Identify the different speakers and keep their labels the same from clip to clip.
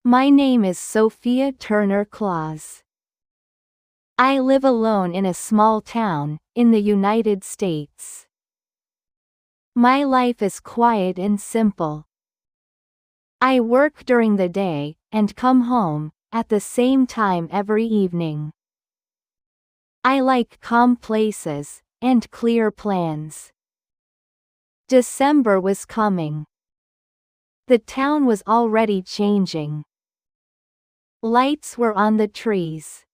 Speaker 1: My name is Sophia Turner Claus. I live alone in a small town, in the United States. My life is quiet and simple. I work during the day, and come home, at the same time every evening. I like calm places, and clear plans. December was coming. The town was already changing. Lights were on the trees.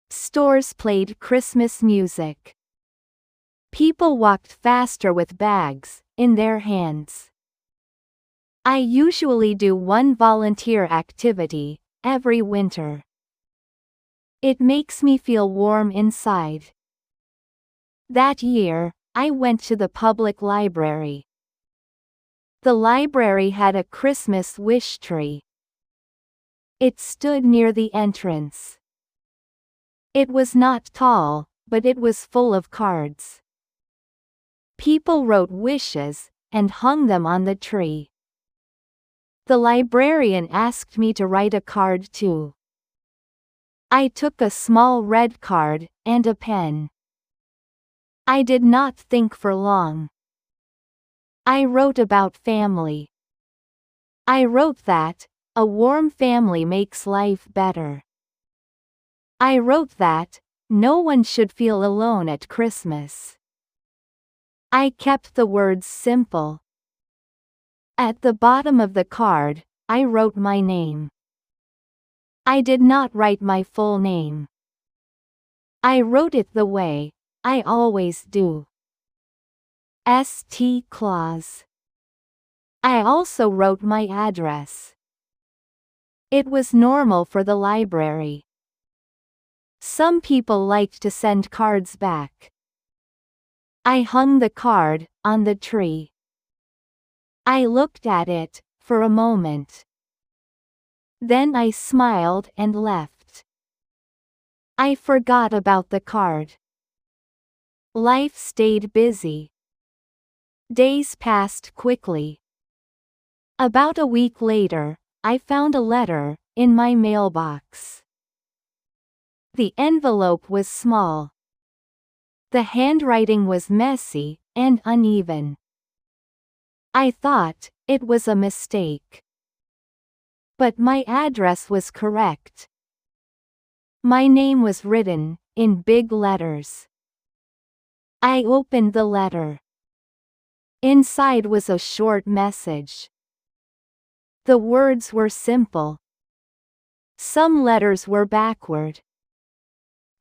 Speaker 1: Stores played Christmas music. People walked faster with bags in their hands. I usually do one volunteer activity every winter. It makes me feel warm inside. That year, I went to the public library. The library had a Christmas wish tree. It stood near the entrance. It was not tall, but it was full of cards. People wrote wishes, and hung them on the tree. The librarian asked me to write a card too. I took a small red card, and a pen. I did not think for long. I wrote about family. I wrote that a warm family makes life better. I wrote that no one should feel alone at Christmas. I kept the words simple. At the bottom of the card, I wrote my name. I did not write my full name. I wrote it the way I always do. St. Claus. I also wrote my address. It was normal for the library. Some people liked to send cards back. I hung the card on the tree. I looked at it for a moment. Then I smiled and left. I forgot about the card. Life stayed busy. Days passed quickly. About a week later, I found a letter in my mailbox. The envelope was small. The handwriting was messy and uneven. I thought it was a mistake. But my address was correct. My name was written in big letters. I opened the letter. Inside was a short message. The words were simple. Some letters were backward.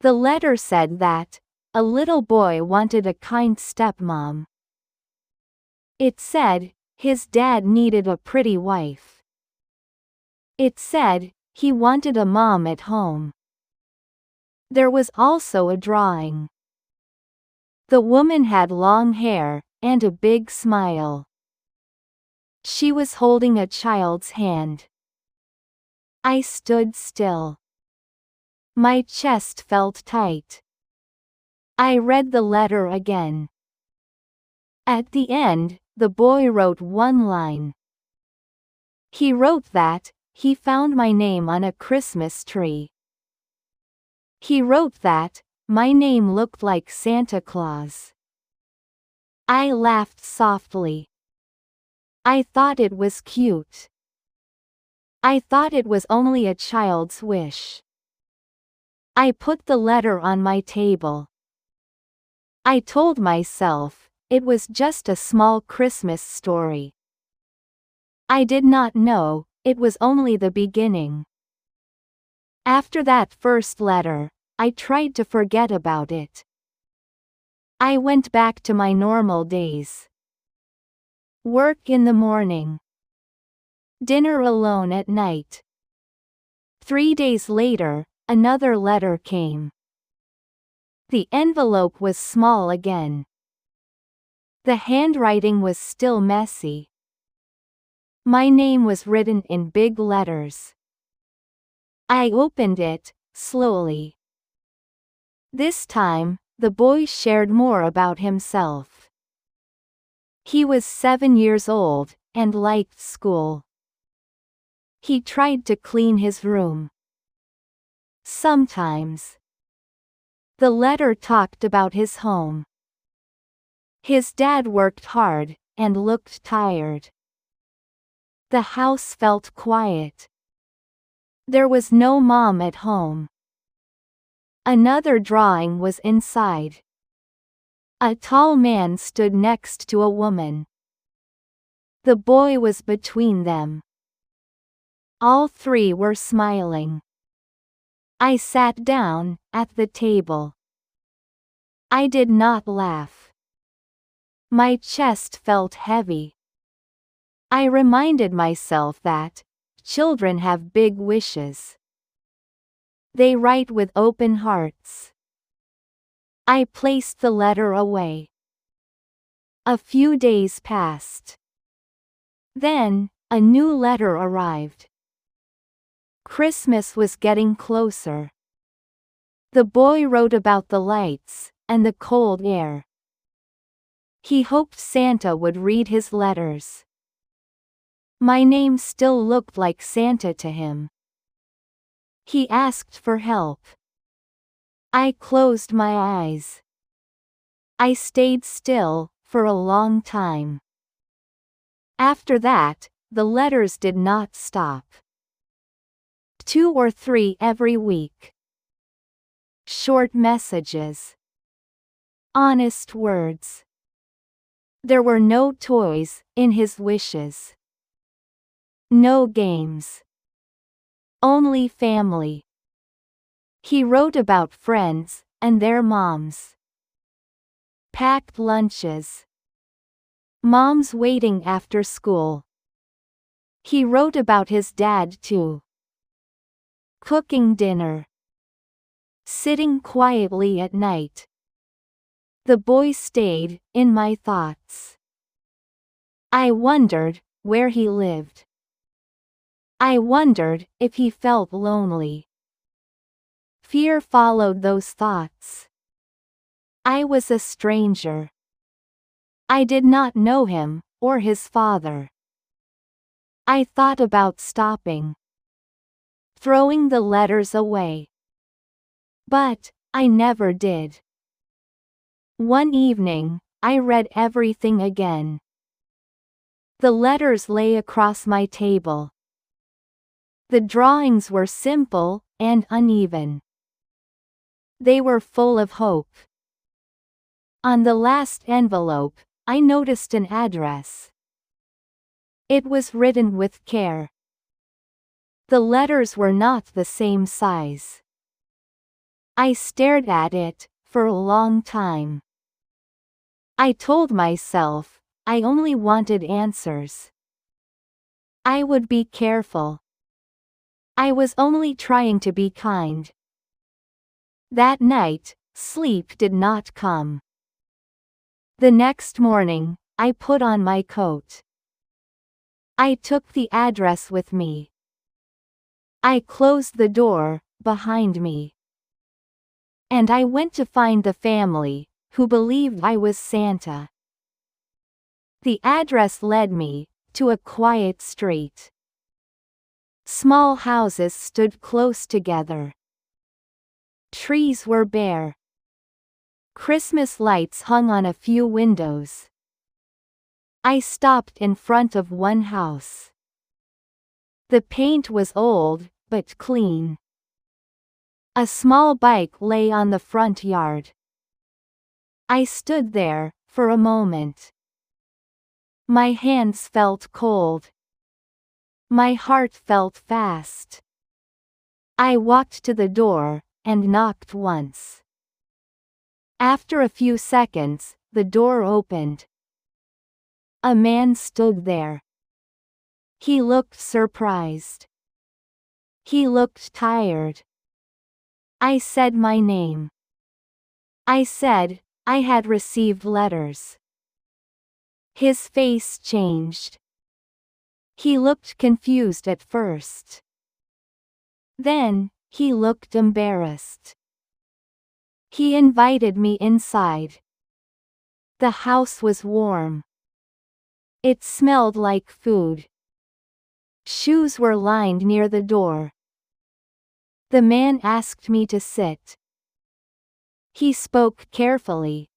Speaker 1: The letter said that a little boy wanted a kind stepmom. It said his dad needed a pretty wife. It said he wanted a mom at home. There was also a drawing. The woman had long hair and a big smile. She was holding a child's hand. I stood still. My chest felt tight. I read the letter again. At the end, the boy wrote one line. He wrote that he found my name on a Christmas tree. He wrote that my name looked like Santa Claus. I laughed softly. I thought it was cute. I thought it was only a child's wish. I put the letter on my table. I told myself it was just a small Christmas story. I did not know it was only the beginning. After that first letter, I tried to forget about it. I went back to my normal days. Work in the morning. Dinner alone at night. 3 days later, another letter came. The envelope was small again. The handwriting was still messy. My name was written in big letters. I opened it slowly. This time, the boy shared more about himself. He was 7 years old and liked school. He tried to clean his room. Sometimes. The letter talked about his home. His dad worked hard and looked tired. The house felt quiet. There was no mom at home. Another drawing was inside. A tall man stood next to a woman. The boy was between them. All three were smiling. I sat down at the table. I did not laugh. My chest felt heavy. I reminded myself that children have big wishes. They write with open hearts. I placed the letter away. A few days passed. Then, a new letter arrived. Christmas was getting closer. The boy wrote about the lights and the cold air. He hoped Santa would read his letters. My name still looked like Santa to him. He asked for help. I closed my eyes. I stayed still for a long time. After that, the letters did not stop. 2 or 3 every week. Short messages. Honest words. There were no toys in his wishes. No games. Only family. He wrote about friends and their moms. Packed lunches. Moms waiting after school. He wrote about his dad too. Cooking dinner. Sitting quietly at night. The boy stayed in my thoughts. I wondered where he lived. I wondered if he felt lonely. Fear followed those thoughts. I was a stranger. I did not know him or his father. I thought about stopping. Throwing the letters away. But I never did. One evening, I read everything again. The letters lay across my table. The drawings were simple and uneven. They were full of hope. On the last envelope, I noticed an address. It was written with care. The letters were not the same size. I stared at it for a long time. I told myself I only wanted answers. I would be careful. I was only trying to be kind. That night, sleep did not come. The next morning, I put on my coat. I took the address with me. I closed the door behind me. And I went to find the family who believed I was Santa. The address led me to a quiet street. Small houses stood close together. Trees were bare. Christmas lights hung on a few windows. I stopped in front of one house. The paint was old, but clean. A small bike lay on the front yard. I stood there for a moment. My hands felt cold. My heart felt fast. I walked to the door and knocked once. After a few seconds, the door opened. A man stood there. He looked surprised. He looked tired. I said my name. I said I had received letters. His face changed. He looked confused at first. Then, he looked embarrassed. He invited me inside. The house was warm. It smelled like food. Shoes were lined near the door. The man asked me to sit. He spoke carefully.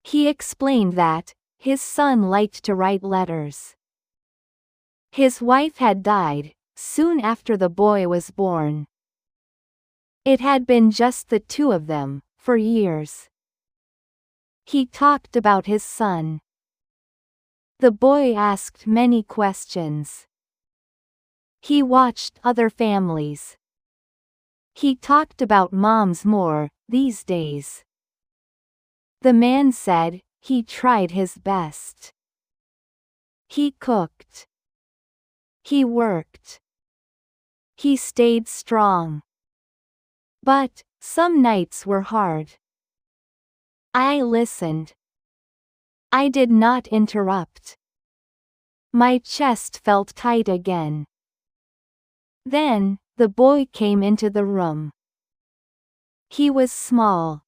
Speaker 1: He explained that his son liked to write letters. His wife had died soon after the boy was born. It had been just the two of them for years. He talked about his son. The boy asked many questions. He watched other families. He talked about moms more these days. The man said he tried his best. He cooked. He worked. He stayed strong. But some nights were hard. I listened. I did not interrupt. My chest felt tight again. Then, the boy came into the room. He was small.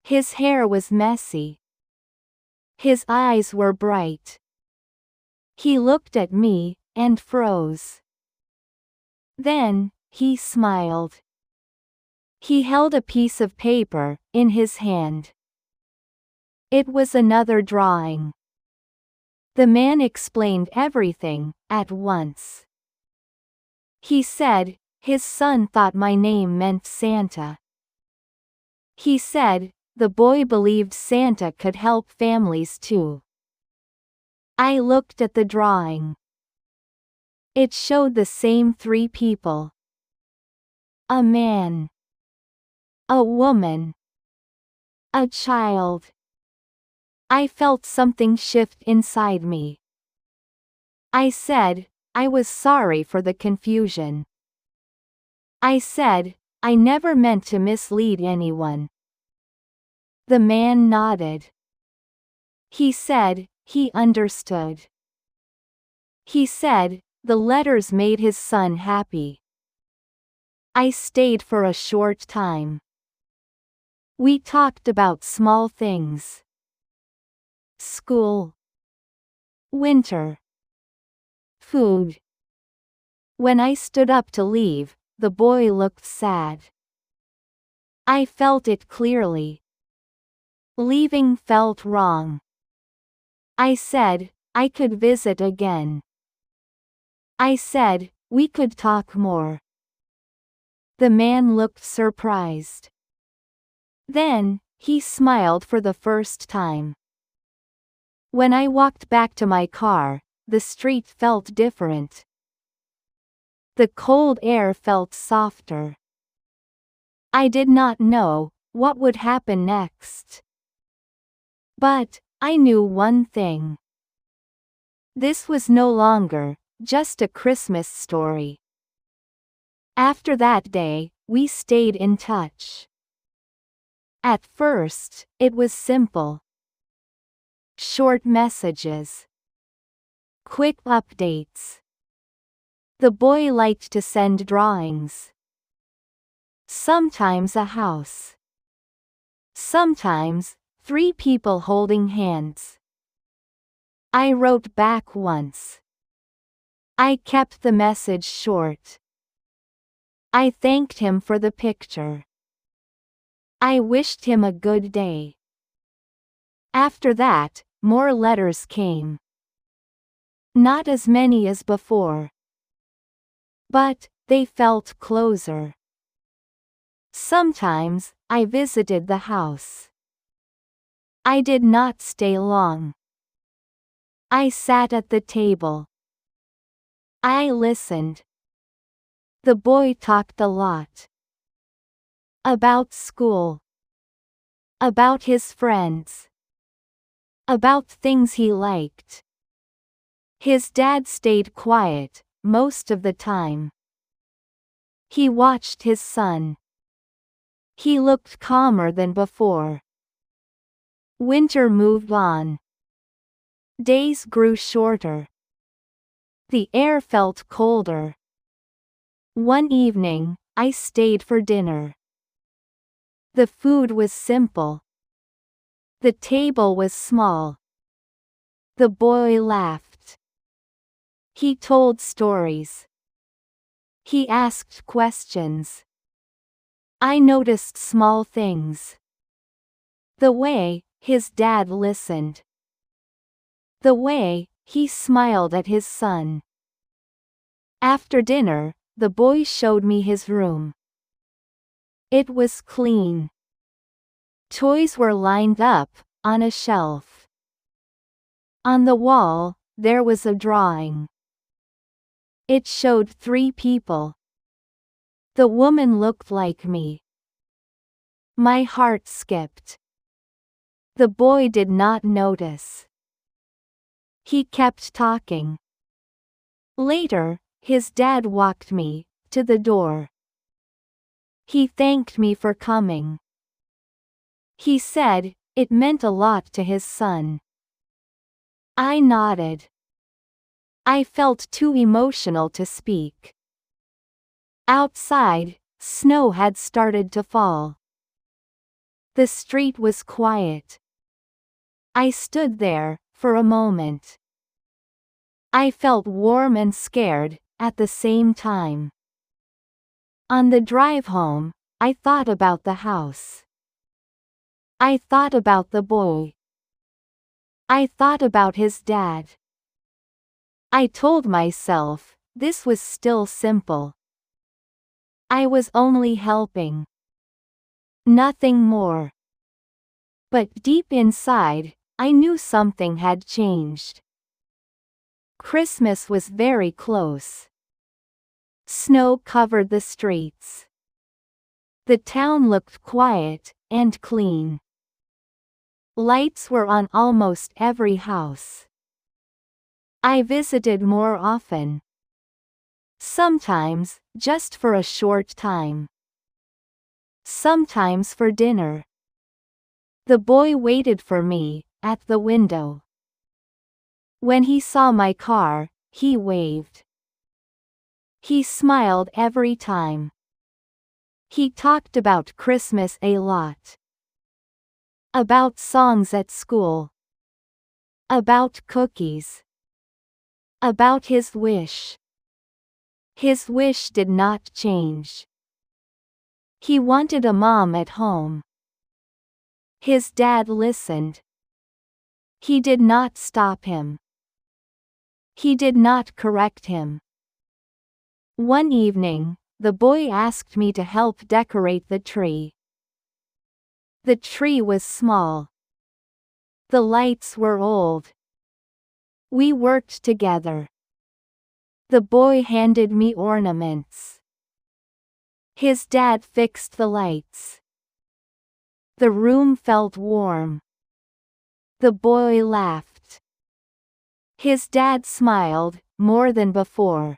Speaker 1: His hair was messy. His eyes were bright. He looked at me and froze. Then, he smiled. He held a piece of paper in his hand. It was another drawing. The man explained everything at once. He said his son thought my name meant Santa. He said the boy believed Santa could help families too. I looked at the drawing. It showed the same three people. A man. A woman. A child. I felt something shift inside me. I said I was sorry for the confusion. I said I never meant to mislead anyone. The man nodded. He said he understood. He said the letters made his son happy. I stayed for a short time. We talked about small things. School. Winter. Food. When I stood up to leave, the boy looked sad. I felt it clearly. Leaving felt wrong. I said I could visit again. I said we could talk more. The man looked surprised. Then, he smiled for the first time. When I walked back to my car, the street felt different. The cold air felt softer. I did not know what would happen next. But I knew one thing. This was no longer just a Christmas story. After that day, we stayed in touch. At first, it was simple. Short messages. Quick updates. The boy liked to send drawings. Sometimes a house. Sometimes 3 people holding hands. I wrote back once. I kept the message short. I thanked him for the picture. I wished him a good day. After that, more letters came. Not as many as before. But they felt closer. Sometimes I visited the house. I did not stay long. I sat at the table. I listened. The boy talked a lot. About school. About his friends. About things he liked. His dad stayed quiet most of the time. He watched his son. He looked calmer than before. Winter moved on. Days grew shorter. The air felt colder. One evening, I stayed for dinner. The food was simple. The table was small. The boy laughed. He told stories. He asked questions. I noticed small things. The way his dad listened. The way he smiled at his son. After dinner, the boy showed me his room. It was clean. Toys were lined up on a shelf. On the wall, there was a drawing. It showed 3 people. The woman looked like me. My heart skipped. The boy did not notice. He kept talking. Later, his dad walked me to the door. He thanked me for coming. He said it meant a lot to his son. I nodded. I felt too emotional to speak. Outside, snow had started to fall. The street was quiet. I stood there for a moment. I felt warm and scared at the same time. On the drive home, I thought about the house. I thought about the boy. I thought about his dad. I told myself, this was still simple. I was only helping. Nothing more. But deep inside, I knew something had changed. Christmas was very close. Snow covered the streets. The town looked quiet and clean. Lights were on almost every house. I visited more often. Sometimes, just for a short time. Sometimes for dinner. The boy waited for me at the window. When he saw my car, he waved. He smiled every time. He talked about Christmas a lot. About songs at school. About cookies. About his wish. His wish did not change. He wanted a mom at home. His dad listened. He did not stop him. He did not correct him. One evening, the boy asked me to help decorate the tree. The tree was small. The lights were old. We worked together. The boy handed me ornaments. His dad fixed the lights. The room felt warm. The boy laughed. His dad smiled, more than before.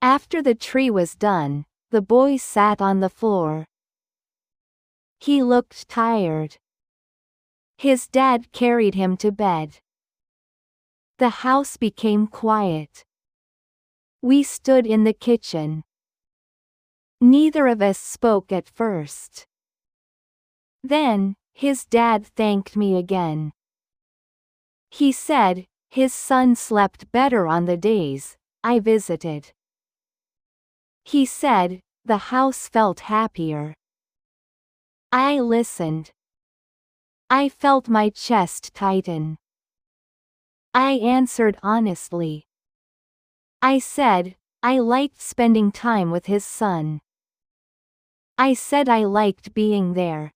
Speaker 1: After the tree was done, the boy sat on the floor. He looked tired. His dad carried him to bed. The house became quiet. We stood in the kitchen. Neither of us spoke at first. Then, his dad thanked me again. He said his son slept better on the days I visited. He said the house felt happier. I listened. I felt my chest tighten. I answered honestly. I said I liked spending time with his son. I said I liked being there.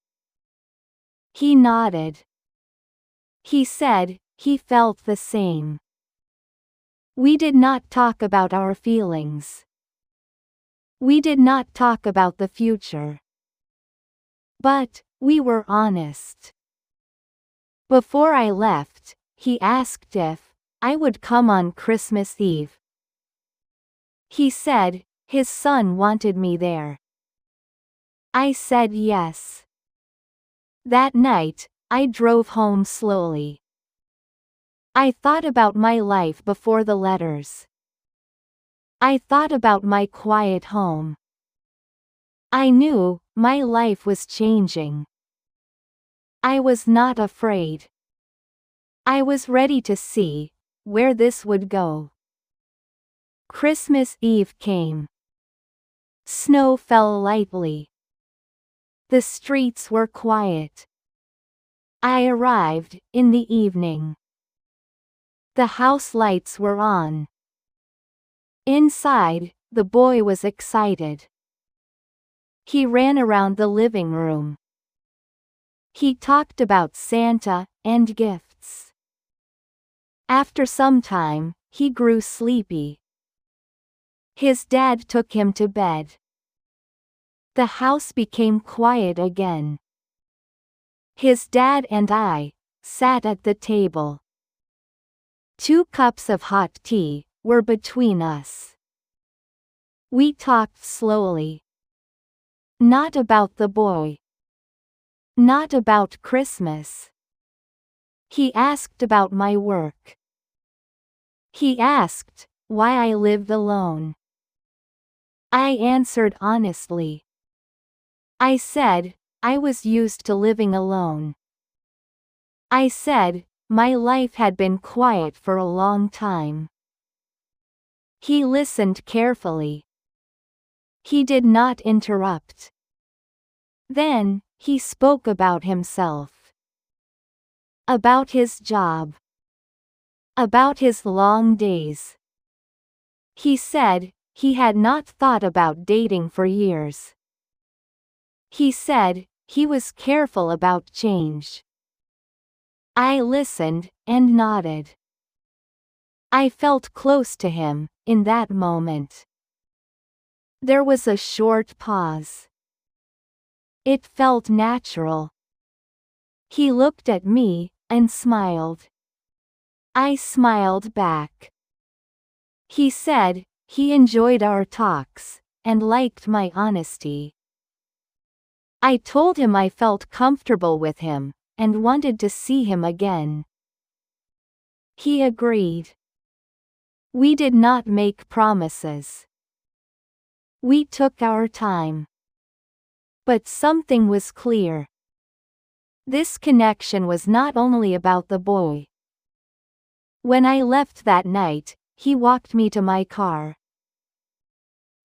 Speaker 1: He nodded. He said he felt the same. We did not talk about our feelings. We did not talk about the future. But we were honest. Before I left, he asked if I would come on Christmas Eve. He said his son wanted me there. I said yes. That night, I drove home slowly. I thought about my life before the letters. I thought about my quiet home. I knew my life was changing. I was not afraid. I was ready to see where this would go. Christmas Eve came. Snow fell lightly. The streets were quiet. I arrived in the evening. The house lights were on. Inside, the boy was excited. He ran around the living room. He talked about Santa and gifts. After some time, he grew sleepy. His dad took him to bed. The house became quiet again. His dad and I sat at the table. 2 cups of hot tea were between us. We talked slowly. Not about the boy. Not about Christmas. He asked about my work. He asked why I lived alone. I answered honestly. I said I was used to living alone. I said my life had been quiet for a long time. He listened carefully. He did not interrupt. Then, he spoke about himself. About his job. About his long days. He said he had not thought about dating for years. He said he was careful about change. I listened and nodded. I felt close to him in that moment. There was a short pause. It felt natural. He looked at me and smiled. I smiled back. He said he enjoyed our talks and liked my honesty. I told him I felt comfortable with him and wanted to see him again. He agreed. We did not make promises. We took our time. But something was clear. This connection was not only about the boy. When I left that night, he walked me to my car.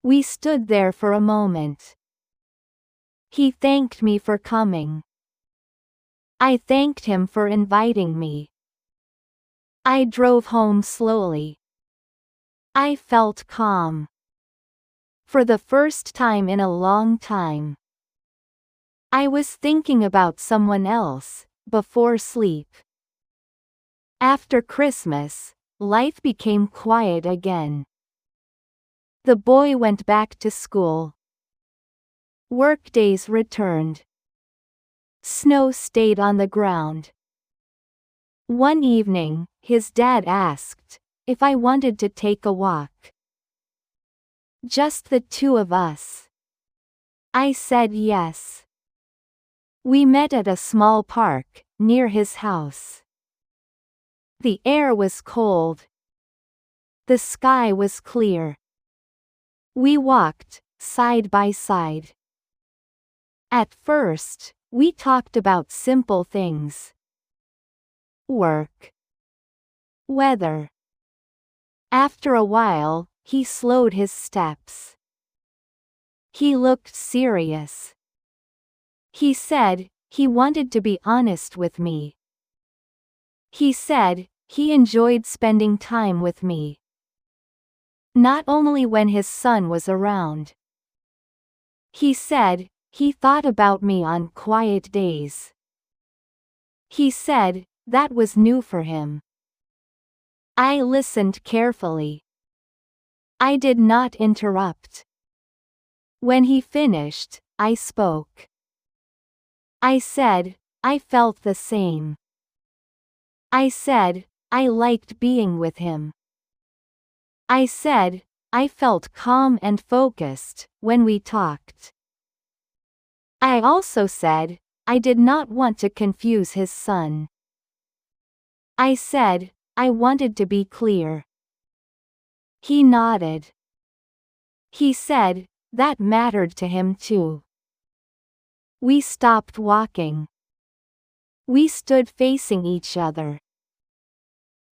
Speaker 1: We stood there for a moment. He thanked me for coming. I thanked him for inviting me. I drove home slowly. I felt calm. For the first time in a long time. I was thinking about someone else before sleep. After Christmas, life became quiet again. The boy went back to school. Workdays returned. Snow stayed on the ground. One evening, his dad asked if I wanted to take a walk. Just the 2 of us. I said yes. We met at a small park near his house. The air was cold. The sky was clear. We walked side by side. At first, we talked about simple things. Work. Weather. After a while, he slowed his steps. He looked serious. He said he wanted to be honest with me. He said he enjoyed spending time with me. Not only when his son was around. He said he thought about me on quiet days. He said that was new for him. I listened carefully. I did not interrupt. When he finished, I spoke. I said I felt the same. I said I liked being with him. I said I felt calm and focused when we talked. I also said I did not want to confuse his son. I said I wanted to be clear. He nodded. He said that mattered to him too. We stopped walking. We stood facing each other.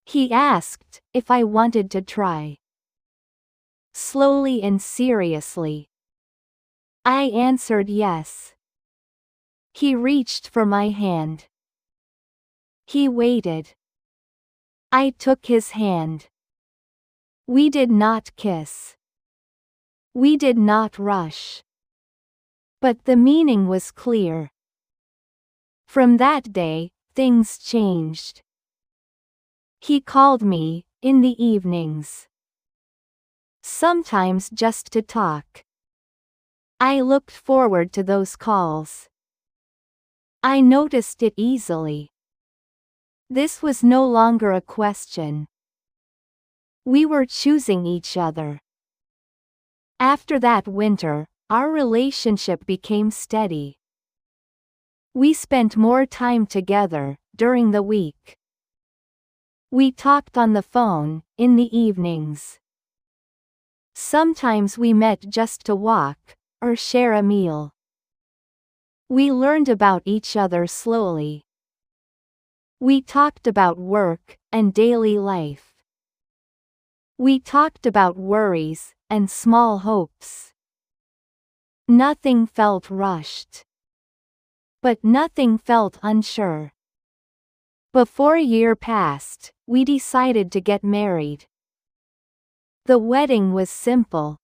Speaker 1: He asked if I wanted to try. slowly and seriously. I answered yes. He reached for my hand. He waited. I took his hand. We did not kiss. We did not rush. But the meaning was clear. From that day, things changed. He called me, in the evenings. Sometimes just to talk. I looked forward to those calls. I noticed it easily. This was no longer a question. We were choosing each other. After that winter, our relationship became steady. We spent more time together, during the week. We talked on the phone, in the evenings. Sometimes we met just to walk, or share a meal. We learned about each other slowly. We talked about work, and daily life. We talked about worries, and small hopes. Nothing felt rushed. But nothing felt unsure. Before a year passed, we decided to get married. The wedding was simple.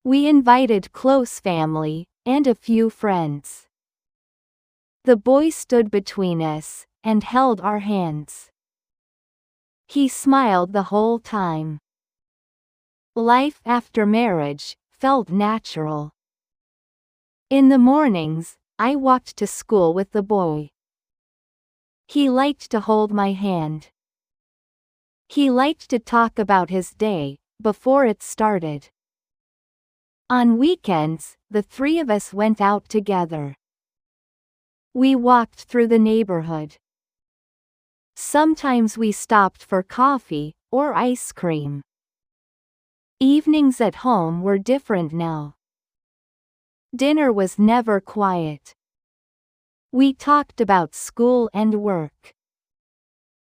Speaker 1: We invited close family, and a few friends. The boy stood between us, and held our hands. He smiled the whole time. Life after marriage felt natural. In the mornings, I walked to school with the boy. He liked to hold my hand. He liked to talk about his day, before it started. On weekends, the three of us went out together. We walked through the neighborhood. Sometimes we stopped for coffee, or ice cream. Evenings at home were different now. Dinner was never quiet. We talked about school and work.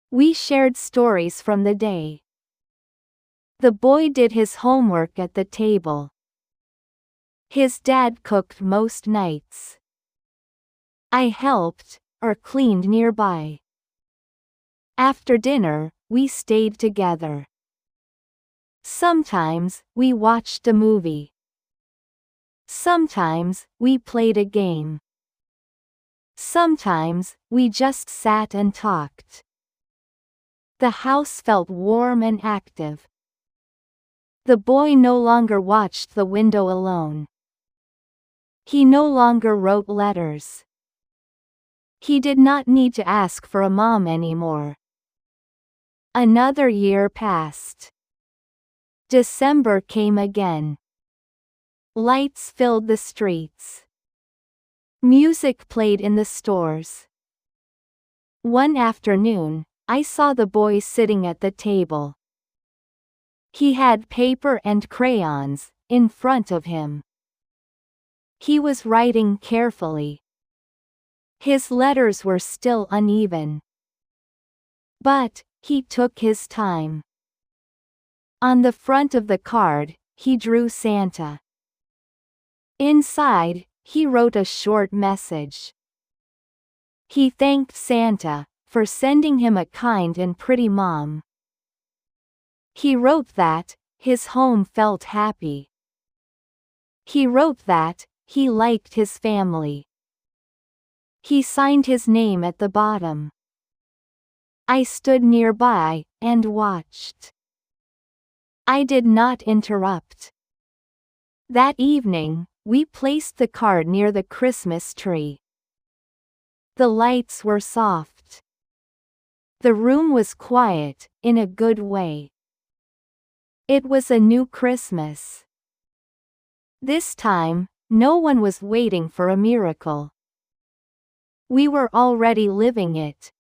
Speaker 1: We shared stories from the day. The boy did his homework at the table. His dad cooked most nights. I helped, or cleaned nearby. After dinner, we stayed together. Sometimes, we watched a movie. Sometimes, we played a game. Sometimes, we just sat and talked. The house felt warm and active. The boy no longer watched the window alone. He no longer wrote letters. He did not need to ask for a mom anymore. Another year passed. December came again. Lights filled the streets. Music played in the stores. One afternoon, I saw the boy sitting at the table. He had paper and crayons, in front of him. He was writing carefully. His letters were still uneven. But, he took his time. On the front of the card, he drew Santa. Inside, he wrote a short message. He thanked Santa for sending him a kind and pretty mom. He wrote that his home felt happy. He wrote that he liked his family. He signed his name at the bottom. I stood nearby and watched. I did not interrupt. That evening, we placed the card near the Christmas tree. The lights were soft. The room was quiet, in a good way. It was a new Christmas. This time, no one was waiting for a miracle. We were already living it.